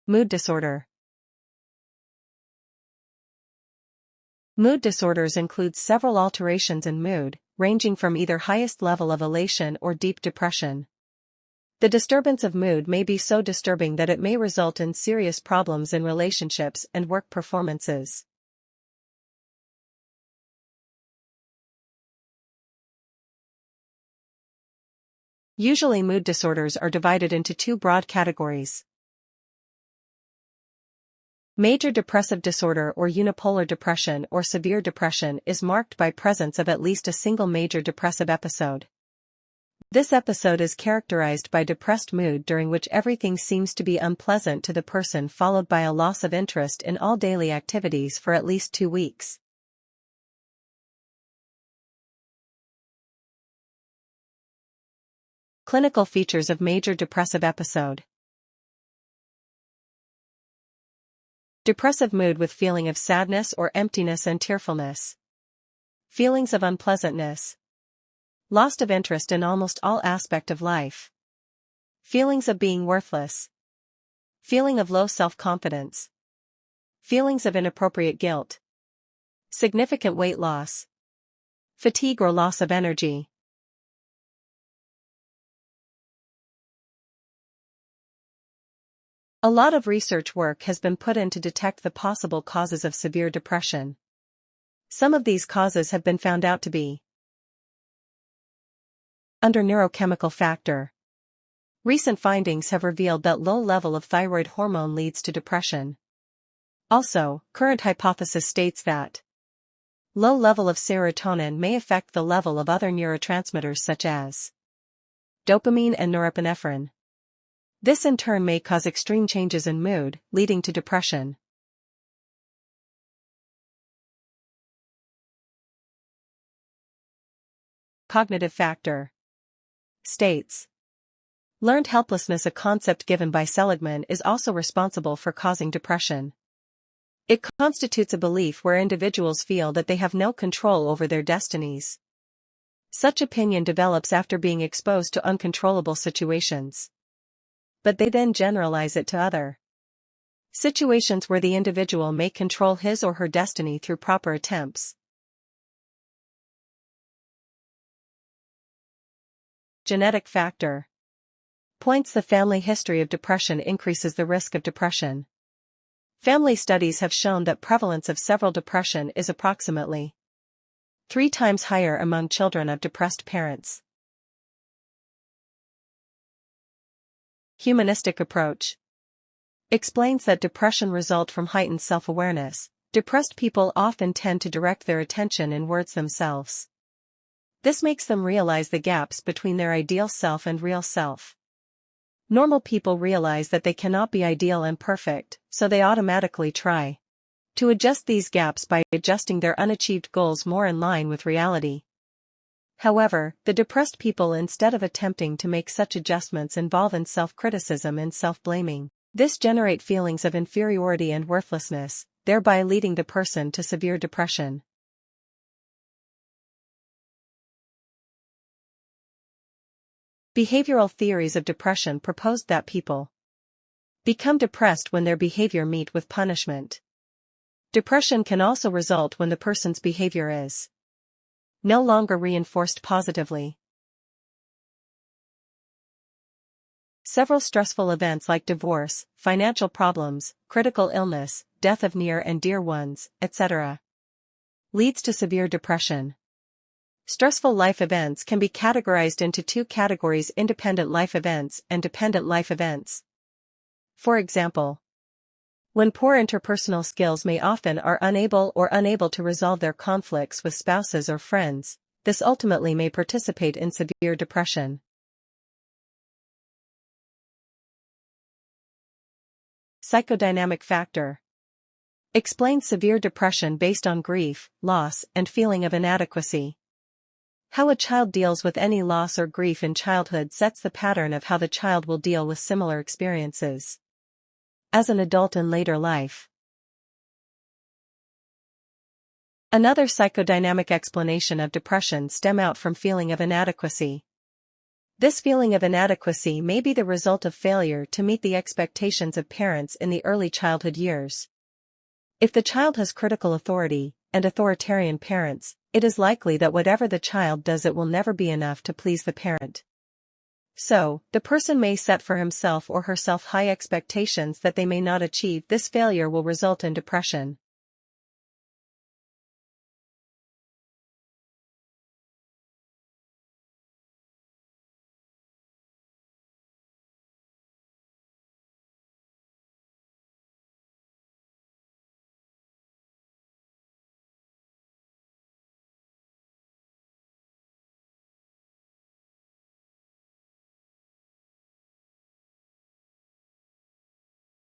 Mood disorder. Mood disorders include several alterations in mood, ranging from either highest level of elation or deep depression. The disturbance of mood may be so disturbing that it may result in serious problems in relationships and work performances. Usually mood disorders are divided into two broad categories. Major depressive disorder or unipolar depression or severe depression is marked by presence of at least a single major depressive episode. This episode is characterized by depressed mood during which everything seems to be unpleasant to the person, followed by a loss of interest in all daily activities for at least 2 weeks. Clinical features of major depressive episode. Depressive mood with feeling of sadness or emptiness and tearfulness. Feelings of unpleasantness. Loss of interest in almost all aspect of life. Feelings of being worthless. Feeling of low self-confidence. Feelings of inappropriate guilt. Significant weight loss. Fatigue or loss of energy. A lot of research work has been put in to detect the possible causes of severe depression. Some of these causes have been found out to be under neurochemical factor. Recent findings have revealed that low level of thyroid hormone leads to depression. Also, current hypothesis states that low level of serotonin may affect the level of other neurotransmitters such as dopamine and norepinephrine. This in turn may cause extreme changes in mood, leading to depression. Cognitive factor states. Learned helplessness, a concept given by Seligman, is also responsible for causing depression. It constitutes a belief where individuals feel that they have no control over their destinies. Such opinion develops after being exposed to uncontrollable situations. But they then generalize it to other situations where the individual may control his or her destiny through proper attempts. Genetic factor points. The family history of depression increases the risk of depression. Family studies have shown that prevalence of several depression is approximately 3 times higher among children of depressed parents. Humanistic approach explains that depression results from heightened self-awareness. Depressed people often tend to direct their attention inwards themselves. This makes them realize the gaps between their ideal self and real self. Normal people realize that they cannot be ideal and perfect, so they automatically try to adjust these gaps by adjusting their unachieved goals more in line with reality. However, the depressed people, instead of attempting to make such adjustments, involve in self-criticism and self-blaming. This generates feelings of inferiority and worthlessness, thereby leading the person to severe depression. Behavioral theories of depression proposed that people become depressed when their behavior meet with punishment. Depression can also result when the person's behavior is no longer reinforced positively. Several stressful events like divorce, financial problems, critical illness, death of near and dear ones, etc. leads to severe depression. Stressful life events can be categorized into 2 categories: independent life events and dependent life events. For example, when poor interpersonal skills may often are unable to resolve their conflicts with spouses or friends, this ultimately may participate in severe depression. Psychodynamic factor explains severe depression based on grief, loss, and feeling of inadequacy. How a child deals with any loss or grief in childhood sets the pattern of how the child will deal with similar experiences as an adult in later life. Another psychodynamic explanation of depression stems out from feeling of inadequacy. This feeling of inadequacy may be the result of failure to meet the expectations of parents in the early childhood years. If the child has critical authority and authoritarian parents, it is likely that whatever the child does, it will never be enough to please the parent. So, the person may set for himself or herself high expectations that they may not achieve. This failure will result in depression.